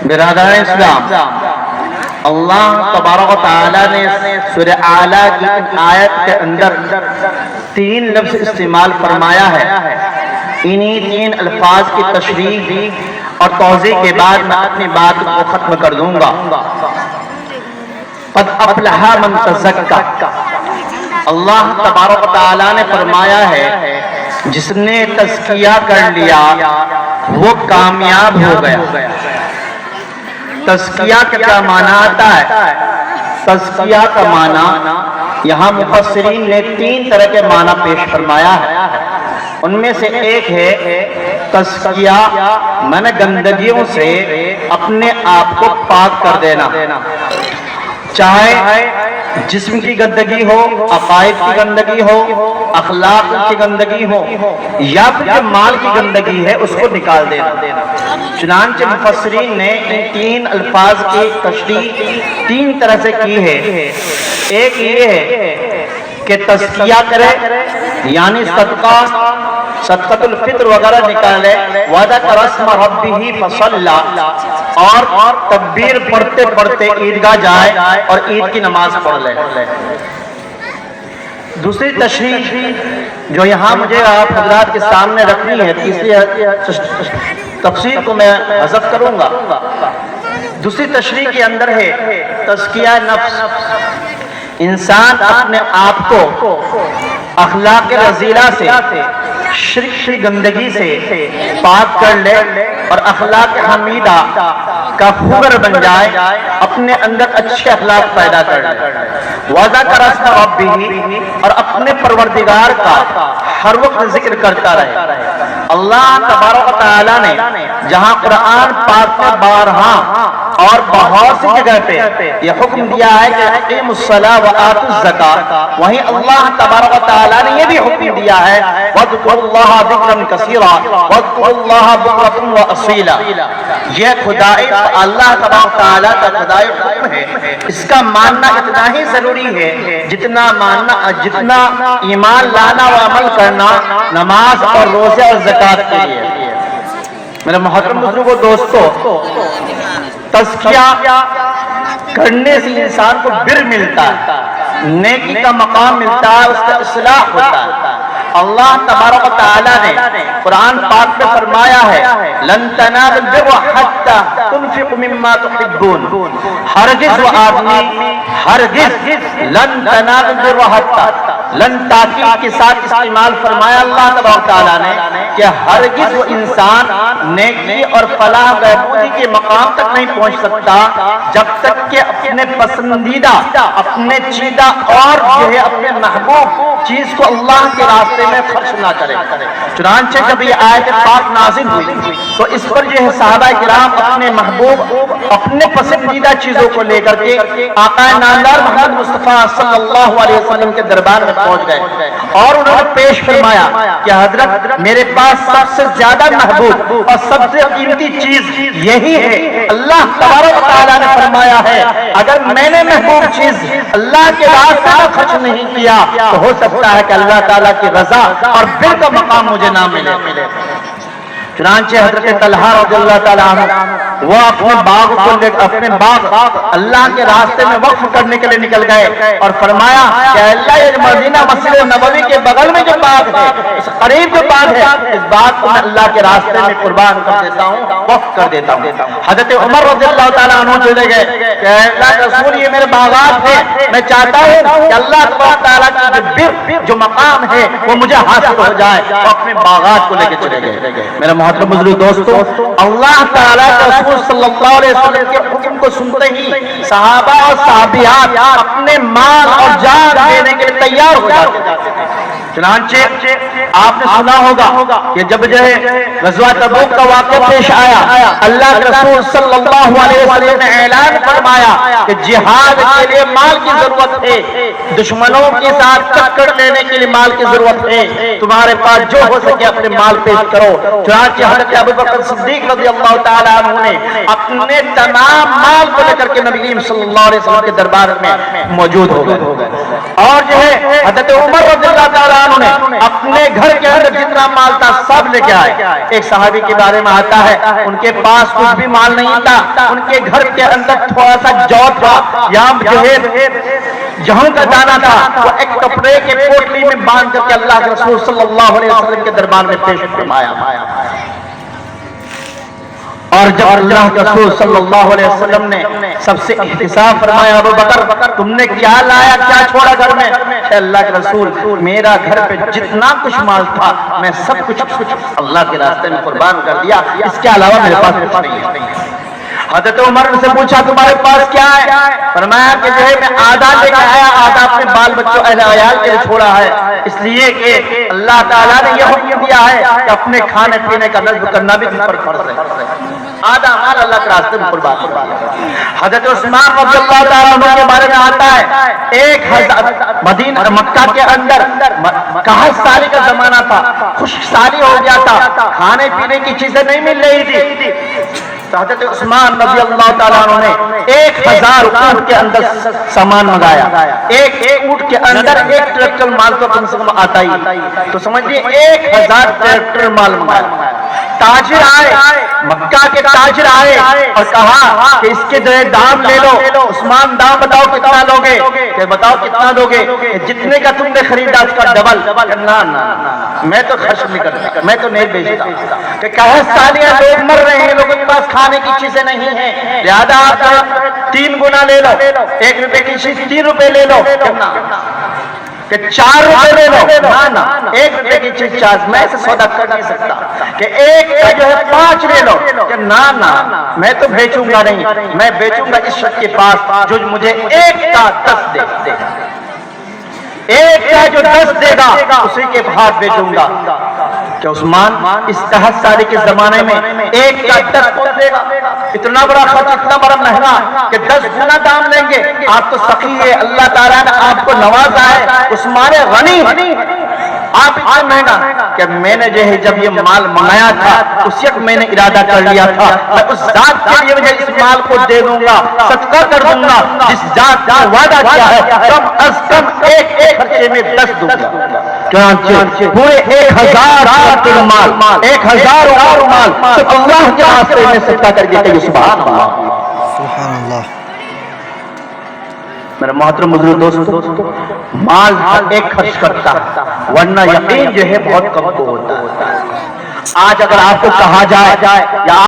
برادران اسلام، اللہ تبارک و تعالیٰ نے سورہ اعلیٰ کی آیت کے اندر 3 لفظ استعمال فرمایا ہے۔ انہی 3 الفاظ کی تشریح اور توضیح کے بعد میں اپنی بات کو ختم کر دوں گا۔ قد افلح من تزکا، اللہ تبارک و تعالیٰ نے فرمایا ہے جس نے تزکیہ کر لیا وہ کامیاب ہو گیا۔ تزکیہ کا کیا معنی آتا ہے؟ تزکیہ کا معنی یہاں مفسرین نے 3 طرح کے معنی پیش فرمایا ہے۔ ان میں سے ایک ہے تزکیہ معنی گندگیوں سے اپنے آپ کو پاک کر دینا، چاہے جسم کی گندگی ہو، عقائد کی گندگی ہو، اخلاق کی گندگی ہو، یا پھر جو مال کی گندگی ہے اس کو نکال دینا۔ چنانچہ مفسرین نے ان 3 الفاظ کی تشریح 3 طرح سے کی ہے۔ ایک یہ ہے کہ تزکیہ کرے یعنی صدقۃ الفطر وغیرہ نکالے، وَذَكَرَ اسْمَ رَبِّهِ فَصَلَّى، اور تکبیر پڑھتے پڑھتے عیدگاہ جائے اور عید کی نماز پڑھ لے۔ دوسری تشریح جو یہاں مجھے آپ حضرات کے سامنے رکھنی ہے، تیسری تفسیر کو میں حذف کروں گا۔ دوسری تشریح کے اندر ہے تزکیہ نفس، انسان اپنے آپ کو اخلاق رذیلہ سے، شرک کی گندگی سے پاک کر لے اور اخلاق حمیدہ کا خوگر بن جائے، اپنے اندر اچھے اخلاق پیدا کر لے۔ وَذَكَرَ اسْمَ رَبِّهِ، اور اپنے پروردگار کا ہر وقت ذکر کرتا رہے۔ اللہ تبارک و تعالیٰ نے جہاں قرآن پاک میں بارہا اور بہت سی جگہ پہ یہ حکم دیا ہے کہ اقیموا الصلاۃ وآتوا الزکاۃ، وہیں اللہ تبارک و تعالیٰ نے یہ بھی حکم دیا ہے وَاذْكُرُوا اللَّهَ ذِكْرًا كَثِيرًا وَاذْكُرُوا اللَّهَ بُكْرَةً وَأَصِيلًا۔ یہ خدائی اللہ تبارک و تعالیٰ کا خدائی حکم ہے، اس کا ماننا اتنا ہی ضروری ہے جتنا ایمان لانا و عمل کرنا نماز اور روزے اور زکوٰۃ کے لیے۔ میرے محترم بزرگوں دوستو، تزکیہ کرنے سے انسان کو بر ملتا ہے، نیکی کا مقام ملتا ہے، اس کا اصلاح ہوتا ہے۔ اللہ تبارک و تعالیٰ نے قرآن پاک میں فرمایا ہے لن تنالوا البر حتى تنفقوا مما تحبون، ہرگز وہ آدمی ہرگز لن تنالوا البر حتى، لن تاکید کے ساتھ استعمال فرمایا اللہ تبارک و تعالیٰ نے کہ ہرگز وہ انسان نیکی اور فلاح بہبودی کے مقام تک نہیں پہنچ سکتا جب تک کہ اپنے پسندیدہ، اپنے چیدہ اور جو ہے اپنے محبوب چیز کو اللہ کے راستے میں خرچ نہ کرے۔ چنانچہ جب یہ آیت پاک نازل ہوئی تو اس پر جو ہے صحابہ کرام اپنے محبوب، اپنے پسندیدہ چیزوں کو لے کر کے آقا نامدار محمد مصطفیٰ صلی اللہ علیہ وسلم کے دربار میں پہنچ گئے اور انہوں نے پیش فرمایا کہ حضرت میرے پاس سب سے زیادہ محبوب اور سب سے قیمتی چیز یہی ہے۔ اللہ تبارک و تعالیٰ نے فرمایا ہے اگر میں نے محبوب چیز اللہ کے راستے میں خرچ نہیں کیا تو ہو سکتا ہے کہ اللہ تعالیٰ کی رضا اور بر کا مقام مجھے نہ ملے۔ چنانچہ حضرت طلحہ رضی اللہ تعالیٰ عنہ وہ اپنے باغ کو اپنے باغ اللہ کے راستے میں وقف کرنے کے لیے نکل گئے اور فرمایا کہ اللہ یہ مدینہ مسجد نبوی کے بغل میں جو باغ ہے، اس قریب جو باغ ہے، اس باغ کو میں اللہ کے راستے میں قربان کر دیتا ہوں، وقف کر دیتا ہوں۔ حضرت عمر رضی اللہ تعالیٰ عنہ چلے گئے کہ اللہ کے رسول یہ میرے باغات ہیں، میں چاہتا ہوں کہ اللہ تعالیٰ کی بر جو مقام ہے وہ مجھے حاصل ہو جائے، اور اپنے باغات کو لے کے چلے گئے۔ میرا محترم بزرگ دوستو، اللہ تعالیٰ کے رسول صلی اللہ علیہ وسلم کے حکم کو سنتے ہی صحابہ اور صحابیات اپنے مال اور جان دینے کے لیے تیار ہو جاتے ہیں۔ چنانچہ آپ نے سنا ہوگا کہ جب جو ہے غزوہ تبوک کا واقعہ پیش آیا، اللہ کے رسول صلی اللہ علیہ وسلم نے اعلان فرمایا کہ جہاد کے لیے مال کی ضرورت ہے، دشمنوں کے ساتھ ٹکر لینے کے لیے مال کی ضرورت ہے، تمہارے پاس جو ہو سکے اپنے مال پیش کرو۔ چنانچہ حضرت ابوبکر صدیق رضی اللہ تعالیٰ عنہ نے اپنے تمام مال کو لے کر کے نبی صلی اللہ علیہ وسلم کے دربار میں موجود ہو گئے۔ اور جو ہے حضرت عمر رضی اللہ تعالیٰ عنہ نے اپنے گھر کے اندر جتنا مال تھا سب لے کے آئے. ایک صحابی کے بارے میں آتا ہے ان کے پاس کچھ بھی مال نہیں تھا, ان کے گھر کے اندر تھوڑا سا جو تھا یا جو ہے جہاں کا دانا تھا, وہ ایک کپڑے کے پوٹلی میں باندھ کر کے اللہ کے رسول صلی اللہ علیہ وسلم کے دربار میں پیش فرمایا. اور جب اللہ کے رسول صلی اللہ علیہ وسلم نے سب سے احتساب فرمایا, ابو بکر تم نے کیا لایا, کیا چھوڑا گھر میں؟ کہ اللہ کے رسول میرا گھر پہ جتنا کچھ مال تھا میں سب کچھ اللہ کے راستے میں قربان کر دیا, اس کے علاوہ میرے پاس کچھ نہیں ہے. حضرت عمر سے پوچھا تمہارے پاس کیا ہے؟ فرمایا کہ جو ہے میں آدھا لے کے آیا, آدھا اپنے بال بچوں اہل عیال کے لیے چھوڑا ہے, اس لیے کہ اللہ تعالیٰ نے یہ حکم دیا ہے کہ اپنے کھانے پینے کا نظم کرنا بھی تم پر فرض ہے. آدھا مال اللہ کے راستے میں قربان کرنا. حضرت عثمان رضی اللہ تعالیٰ عنہ کے بارے میں آتا ہے 1000 مدینہ مکہ کے اندر قحط سالی کا زمانہ تھا, خشک سالی ہو گیا تھا, کھانے پینے کی چیزیں نہیں مل رہی تھی. حضرت عثمان رضی اللہ تعالیٰ عنہ نے 1000 اونٹ کے اندر سامان منگایا. ایک اونٹ کے اندر ایک ٹریکٹر مال تو کم سے کم آتا ہی, تو سمجھئے 1000 ٹریکٹر مال منگایا. تاجر آئے, مکہ کے تاجر آئے اور کہا کہ اس کے جو ہے دام لے لو. عثمان دام بتاؤ کتنا لوگے؟ کہ بتاؤ کتنا دوگے؟ جتنے کا تم نے خریدا اس کا ڈبل. نا میں تو خرچ نہیں کرتا, میں تو نہیں بیچتا. کہ قحط سالیاں لوگ مر رہے ہیں, لوگوں کے پاس کھانے کی چیزیں نہیں ہیں, لہذا آپ 3 گنا لے لو, 1 روپے کی چیز 3 روپے لے لو, کہ 4 روپے لے لو. نا 1 روپے کی چیز 4, میں ایسے سودا کر نہیں سکتا. کہ ایک کا جو ہے 5 لے لو. کہ نا میں تو بیچوں گا نہیں, میں بیچوں گا اس شخص کے پاس جو مجھے 1 کا 10 دے. 1 کا جو 10 دے گا اسی کے باہر بیچوں گا. کہ عثمان اس قحط سالی کے زمانے میں 1 کا 10 کون دے گا؟ اتنا بڑا خرچ, اتنا بڑا مہنگا کہ 10 گنا دام لیں گے. آپ تو سخی ہے, اللہ تعالیٰ نے آپ کو نوازا ہے, عثمان غنی, آپ اتنا مہنگا. کہ میں نے جو ہے جب یہ مال منگایا تھا اس وقت میں نے ارادہ کر لیا تھا میں اس ذات کے لیے مجھے اس مال کو دے دوں گا, صدقہ کر دوں گا جس ذات کا وعدہ کیا ہے, کم از کم ایک خرچے میں 10 دوں گا. چنانچہ پورے 1000 مال 1000 مال صرف اللہ کے راستے میں صدقہ کر دیتے ہیں. سبحان اللہ, سبحان اللہ. میرے محترم بزرگ دوستو, مال ہر ایک خرچ کرتا ورنہ یقین جو ہے بہت کم کو ہوتا ہے. آج اگر آپ کو کہا جائے یا